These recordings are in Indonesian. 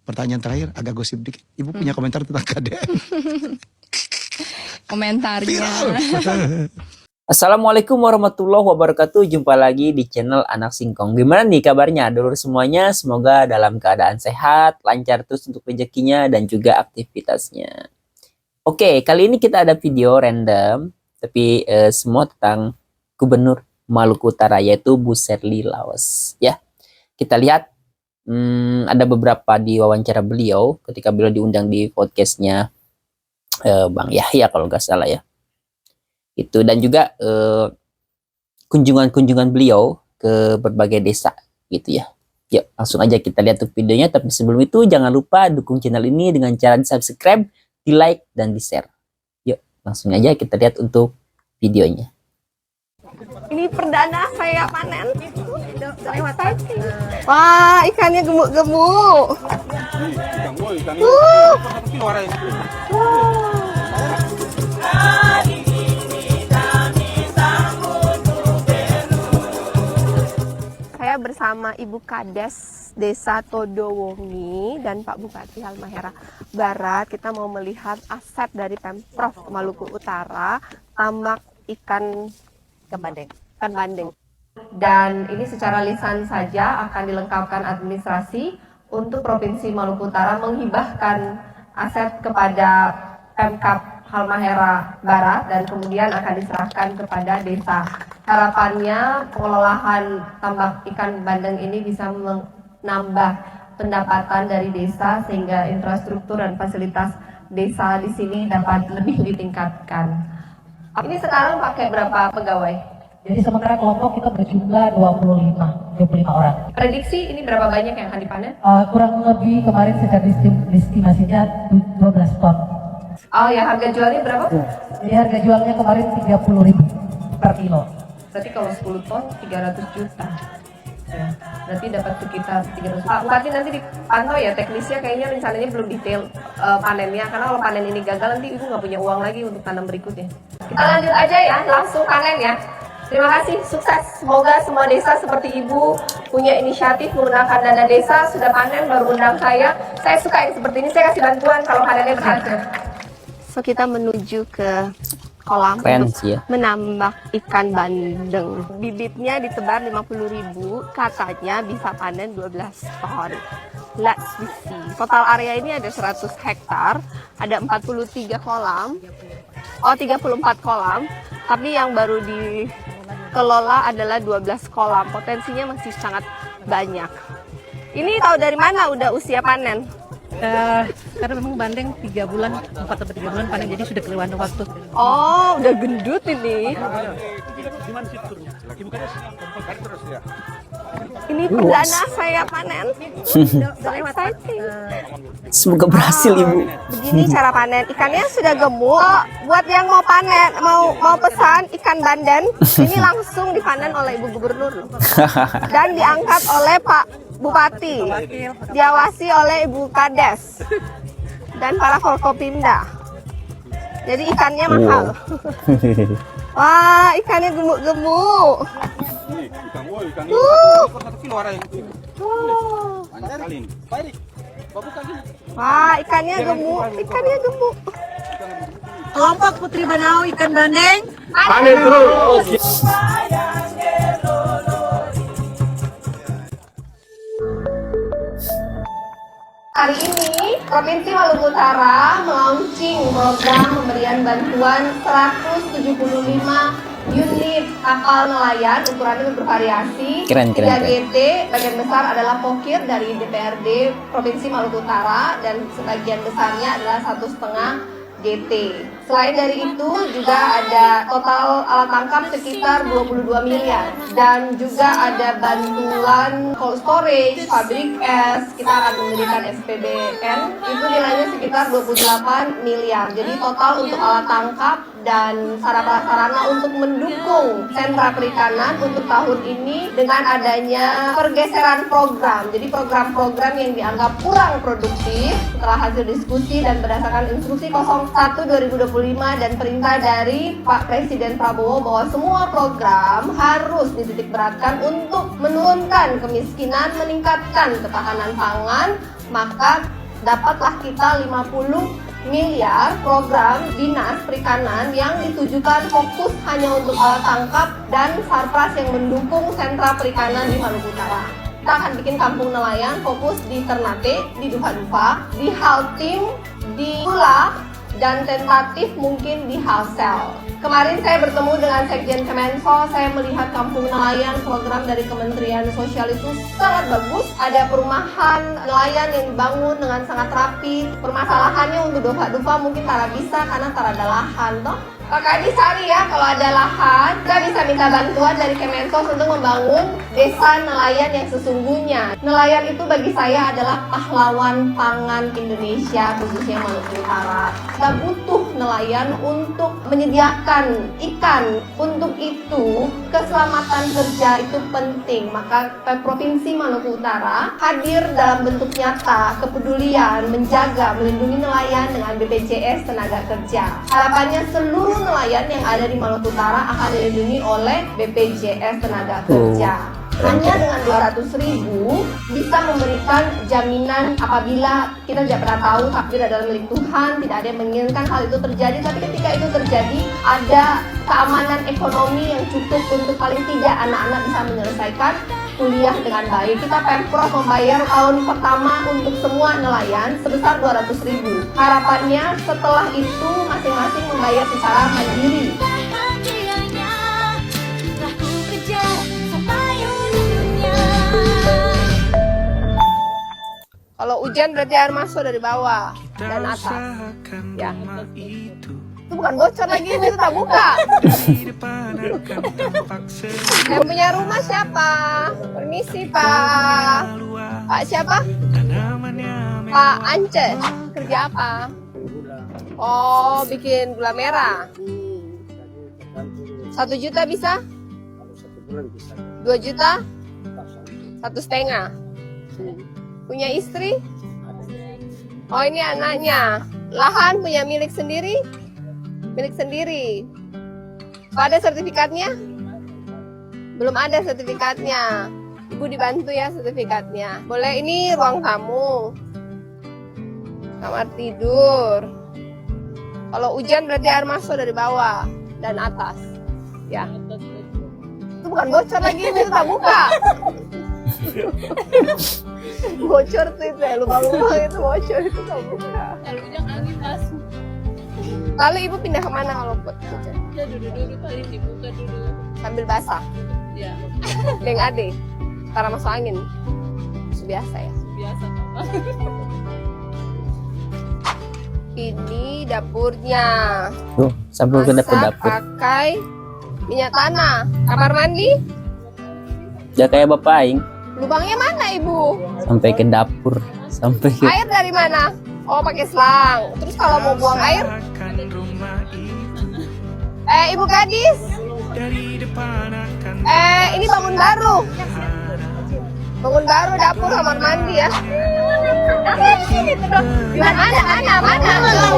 pertanyaan terakhir agak gosip dikit. Ibu punya komentar tentang KDN? Komentarnya. Assalamualaikum warahmatullahi wabarakatuh. Jumpa lagi di channel Anak Singkong. Gimana nih kabarnya dulur semuanya? Semoga dalam keadaan sehat, lancar terus untuk rezekinya dan juga aktivitasnya. Oke, kali ini kita ada video random, tapi semua tentang Gubernur Maluku Utara, yaitu Bu Sherly Laos. Ya, kita lihat ada beberapa di wawancara beliau ketika beliau diundang di podcastnya Bang Yahya kalau nggak salah ya. Itu dan juga kunjungan-kunjungan beliau ke berbagai desa gitu ya. Yuk langsung aja kita lihat tuh videonya, tapi sebelum itu jangan lupa dukung channel ini dengan cara di subscribe, di like dan di share. Yuk langsung aja kita lihat untuk videonya. Ini perdana saya panen. Wah, ikannya gemuk-gemuk. Saya bersama Ibu Kades Desa Todowongi dan Pak Bupati Halmahera Barat. Kita mau melihat aset dari Pemprov Maluku Utara, tambak ikan bandeng. Dan ini secara lisan saja akan dilengkapkan administrasi untuk Provinsi Maluku Utara menghibahkan aset kepada Pemkab Halmahera Barat dan kemudian akan diserahkan kepada desa. Harapannya pengelolaan tambak ikan bandeng ini bisa menambah pendapatan dari desa sehingga infrastruktur dan fasilitas desa di sini dapat lebih ditingkatkan. Ini sekarang pakai berapa pegawai? Jadi sementara kelompok kita berjumlah 25 orang. Prediksi ini berapa banyak yang akan dipanen? Kurang lebih kemarin secara estimasinya 12 ton. Oh ya, harga jualnya berapa? Jadi harga jualnya kemarin 30.000 per kilo. Berarti kalau 10 ton 300 juta. Ya, berarti dapat sekitar 300 juta. Pak Bupati nanti dipantau ya teknisnya, kayaknya rencananya belum detail panennya. Karena kalau panen ini gagal nanti ibu nggak punya uang lagi untuk tanam berikutnya. Kita lanjut aja ya, langsung panen ya. Terima kasih, sukses. Semoga semua desa seperti ibu punya inisiatif menggunakan dana desa, sudah panen baru undang saya. Saya suka yang seperti ini, saya kasih bantuan kalau panennya berhasil. So kita menuju ke kolam untuk menambak ikan bandeng. Bibitnya ditebar 50.000, katanya bisa panen 12 ton. Let's see. Total area ini ada 100 hektar, ada 43 kolam. Oh, 34 kolam. Tapi yang baru dikelola adalah 12 kolam. Potensinya masih sangat banyak. Ini tahu dari mana udah usia panen? Karena memang bandeng 3 bulan, 4-3 bulan panen, jadi sudah kelewatan waktu. Oh, udah gendut ini. Ini perdana saya panen. So exciting. Semoga berhasil Ibu. Begini cara panen, ikannya sudah gemuk. Buat yang mau panen, mau pesan ikan bandeng, ini langsung dipanen oleh Ibu Gubernur loh. Dan diangkat oleh Pak Bupati, diawasi oleh Ibu Kades dan para Forkopimda. Jadi ikannya mahal. Wah, ikannya gemuk-gemuk. Wah, ikannya gemuk. Kelompok Putri Banau ikan bandeng. Panen terus. Hari ini, Provinsi Maluku Utara melaunching program pemberian bantuan 175 unit kapal nelayan, ukurannya bervariasi. Keren. 3 GT, bagian besar adalah pokir dari DPRD Provinsi Maluku Utara dan sebagian besarnya adalah 1,5 GT. Selain dari itu juga ada total alat tangkap sekitar 22 miliar dan juga ada bantuan cold storage, pabrik es, kita akan mendirikan SPBN itu nilainya sekitar 28 miliar. Jadi total untuk alat tangkap dan sarana-prasarana untuk mendukung sentra perikanan untuk tahun ini dengan adanya pergeseran program. Jadi program-program yang dianggap kurang produktif setelah hasil diskusi dan berdasarkan instruksi 01/2025 dan perintah dari Pak Presiden Prabowo bahwa semua program harus dititik beratkan untuk menurunkan kemiskinan, meningkatkan ketahanan pangan, maka dapatlah kita 50 miliar program dinas perikanan yang ditujukan fokus hanya untuk alat tangkap dan sarpras yang mendukung sentra perikanan di Maluku Utara. Kita akan bikin kampung nelayan fokus di Ternate, di Dufa-Dufa, di Haltim, di Pula, dan tentatif mungkin di Halsel. Kemarin saya bertemu dengan Sekjen Kemensos, saya melihat kampung nelayan program dari Kementerian Sosial itu sangat bagus. Ada perumahan nelayan yang dibangun dengan sangat rapi. Permasalahannya untuk Dufa-Dufa mungkin tak bisa karena tak ada lahan toh. Kakak dicari ya, kalau ada lahan, kita bisa minta bantuan dari Kemensos untuk membangun desa nelayan yang sesungguhnya. Nelayan itu bagi saya adalah pahlawan pangan Indonesia, khususnya Maluku Utara. Kita butuh nelayan untuk menyediakan ikan. Untuk itu, keselamatan kerja itu penting. Maka Provinsi Maluku Utara hadir dalam bentuk nyata, kepedulian, menjaga, melindungi nelayan dengan BPJS Tenaga Kerja. Harapannya seluruh nelayan yang ada di Maluku Utara akan dilindungi oleh BPJS Tenaga Kerja. Hanya dengan 200.000 bisa memberikan jaminan apabila kita tidak pernah tahu takdir adalah milik Tuhan, tidak ada yang menginginkan hal itu terjadi, tapi ketika itu terjadi ada keamanan ekonomi yang cukup untuk paling tidak anak-anak bisa menyelesaikan kuliah dengan baik. Kita Pemprov membayar tahun pertama untuk semua nelayan sebesar 200.000. Harapannya setelah itu masing-masing membayar secara mandiri. Kalau hujan berarti air masuk dari bawah dan atas. Ya. Itu bukan bocor lagi, itu tak buka. Yang punya rumah siapa? Permisi Pak. Pak siapa? Pak Ance. Kerja apa? Oh, bikin gula merah. 1 juta bisa? 2 juta? 1,5. Punya istri? Oh, ini anaknya. Lahan punya milik sendiri? Milik sendiri. Oh, ada sertifikatnya? Belum ada sertifikatnya. Ibu dibantu ya sertifikatnya. Boleh, ini ruang tamu. Kamar tidur. Kalau hujan berarti air masuk dari bawah dan atas. Ya. Itu bukan bocor lagi, itu tak buka. Bocor tuh itu ya, lubang-lubang itu bocor, itu tak buka. Kalau hujan angin masuk. Lalu ibu pindah kemana kalau buat hujan? Ya duduk-duduk paling dibuka dulu. Sambil basah. Ya, Deng ade, karena masuk angin. Biasa ya. biasa apa. Ini dapurnya. Tuh, sampai ke Masak dapur. pakai minyak tanah. Kamar mandi? Udah kayak bapak aing, Lubangnya mana ibu? sampai ke dapur, sampai ke Air dari mana? Oh, pakai selang. Terus kalau mau buang air? Ibu gadis. Ini bangun baru. Bangun baru dapur kamar mandi ya. Mana?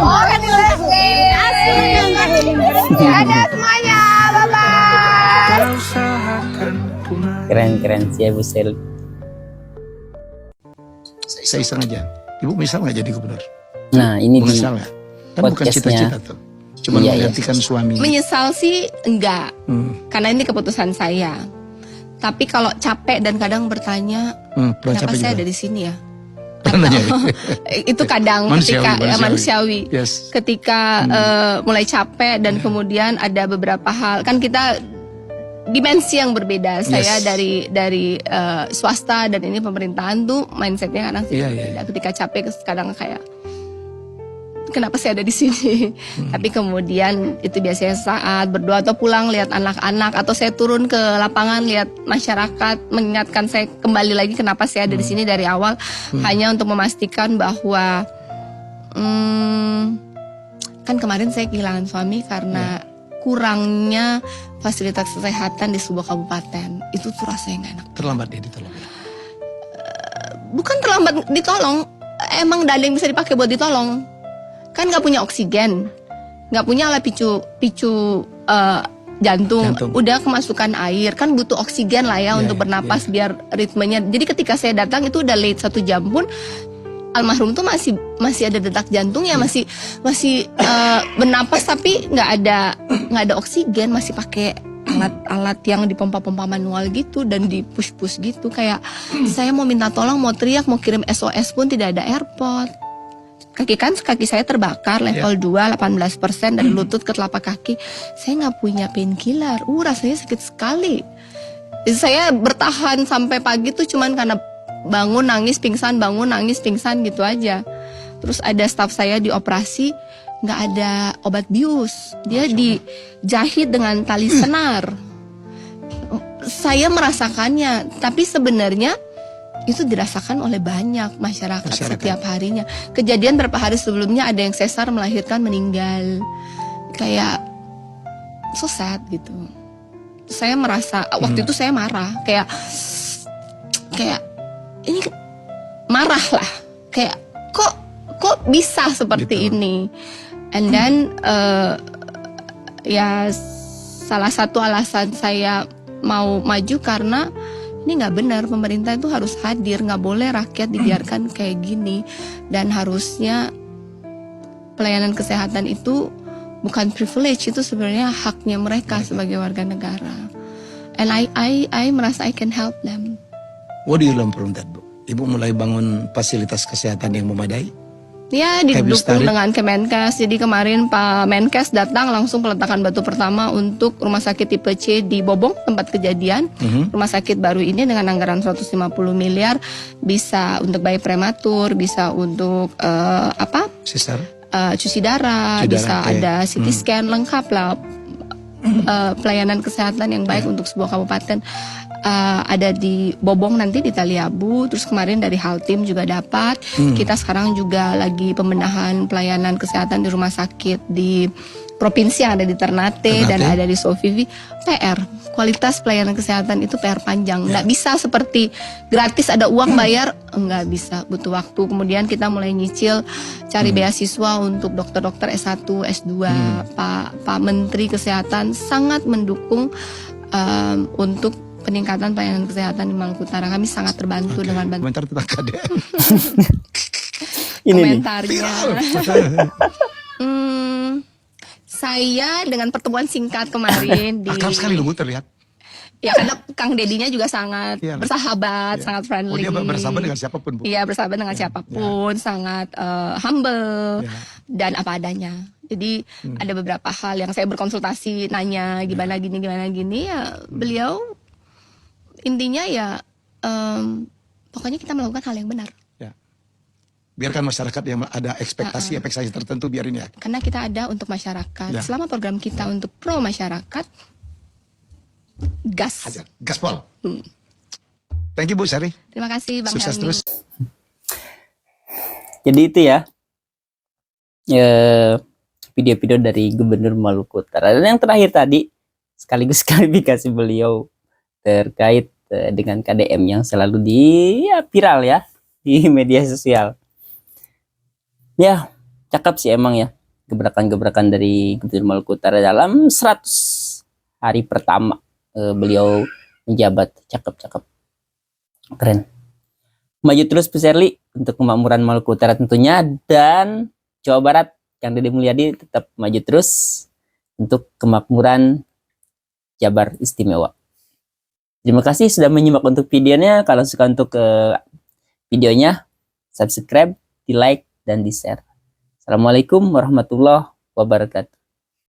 Oh, kan di ada semuanya. Bye-bye. keren-keren sih ya Bu Sel. Saya iseng aja. Ibu misal nggak jadi gubernur? Nah ini di Misal nggak? Kan bukan podcastnya. cita-cita tuh. Cuma Iya, iya. menggantikan suami. Menyesal sih enggak, karena ini keputusan saya. Tapi kalau capek dan kadang bertanya, Pulang kenapa capek saya juga. ada di sini ya? Pernah nanya ya? Itu kadang ketika manusiawi. Yes. Ketika mulai capek dan kemudian ada beberapa hal, kan kita dimensi yang berbeda. Saya Yes. dari swasta dan ini pemerintahan tuh mindsetnya kadang sih Iya, berbeda. Ketika capek kadang kayak kenapa saya ada di sini. Tapi kemudian itu biasanya saat berdoa atau pulang lihat anak-anak atau saya turun ke lapangan lihat masyarakat mengingatkan saya kembali lagi kenapa saya ada di sini dari awal hanya untuk memastikan bahwa kan kemarin saya kehilangan suami karena kurangnya fasilitas kesehatan di sebuah kabupaten. Itu tuh rasanya nggak enak. Terlambat dia ditolong. Bukan terlambat ditolong, emang gak ada yang bisa dipakai buat ditolong. Kan nggak punya oksigen, nggak punya alat picu jantung. Udah kemasukan air, kan butuh oksigen lah ya untuk bernapas biar ritmenya. Jadi ketika saya datang itu udah late 1 jam pun almarhum tuh masih ada detak jantungnya, masih bernapas tapi nggak ada oksigen, masih pakai alat-alat yang dipompa-pompa manual gitu dan di push-push gitu. Kayak saya mau minta tolong, mau teriak, mau kirim SOS pun tidak ada airport. Kaki saya terbakar level 2, 18% dari lutut ke telapak kaki. Saya nggak punya painkiller. Rasanya sakit sekali. Saya bertahan sampai pagi tuh cuman karena bangun nangis pingsan gitu aja. Terus ada staf saya dioperasi, nggak ada obat bius, dia dijahit dengan tali senar. Saya merasakannya, tapi sebenarnya itu dirasakan oleh banyak masyarakat setiap harinya. Kejadian beberapa hari sebelumnya ada yang sesar melahirkan meninggal, kayak so sad gitu. Saya merasa waktu itu saya marah, kayak ini marah lah, kayak kok bisa seperti ini. And then ya salah satu alasan saya mau maju karena ini nggak benar, pemerintah itu harus hadir, nggak boleh rakyat dibiarkan kayak gini. Dan harusnya pelayanan kesehatan itu bukan privilege, itu sebenarnya haknya mereka sebagai warga negara. And I merasa I can help them. What do you learn from that, Bu? Ibu mulai bangun fasilitas kesehatan yang memadai? Ya, didukung dengan Kemenkes. Jadi kemarin Pak Menkes datang langsung peletakan batu pertama untuk rumah sakit tipe C di Bobong, tempat kejadian. Rumah sakit baru ini dengan anggaran 150 miliar bisa untuk bayi prematur, bisa untuk Sesar? Cuci darah, bisa ada CT scan, lengkap lah. Pelayanan kesehatan yang baik untuk sebuah kabupaten. Ada di Bobong nanti di Taliabu, terus kemarin dari Haltim juga dapat. Kita sekarang juga lagi pembenahan pelayanan kesehatan di rumah sakit di provinsi yang ada di Ternate dan ada di Sovivi. PR, kualitas pelayanan kesehatan itu PR panjang, nggak bisa seperti gratis ada uang bayar, nggak bisa, butuh waktu. Kemudian kita mulai nyicil cari beasiswa untuk dokter-dokter S1, S2. Pak Menteri Kesehatan sangat mendukung untuk peningkatan pelayanan kesehatan di Maluku Utara. Kami sangat terbantu dengan bantuan. Komentar tentang KDM. Komentarnya. Saya dengan pertemuan singkat kemarin di. Akrab sekali loh, Bu, terlihat. Ya karena Kang Dedinya juga sangat bersahabat, sangat friendly. Oh, dia bersahabat dengan siapapun, Bu? Iya, bersahabat dengan siapapun, sangat humble dan apa adanya. Jadi ada beberapa hal yang saya berkonsultasi, nanya gimana gini ya beliau intinya ya pokoknya kita melakukan hal yang benar. Ya. Biarkan masyarakat yang ada ekspektasi tertentu biarin ya. Karena kita ada untuk masyarakat. Ya. Selama program kita untuk pro masyarakat, gas. Hajar. Gaspol. Thank you Bu Sari. Terima kasih Bang Sukses Helmi. terus. Jadi itu ya. Video-video dari Gubernur Maluku Utara. Dan yang terakhir tadi sekaligus klarifikasi beliau terkait dengan KDM yang selalu viral ya di media sosial. Ya, cakep sih emang ya gebrakan-gebrakan dari Gubernur Maluku Utara dalam 100 hari pertama beliau menjabat. Cakep. Keren. Maju terus Bu Sherly untuk kemakmuran Maluku Utara tentunya, dan Jawa Barat Kang Deddy Mulyadi tetap maju terus untuk kemakmuran Jabar Istimewa. Terima kasih sudah menyimak untuk videonya. Kalau suka untuk videonya, subscribe, di like, dan di share. Assalamualaikum warahmatullahi wabarakatuh.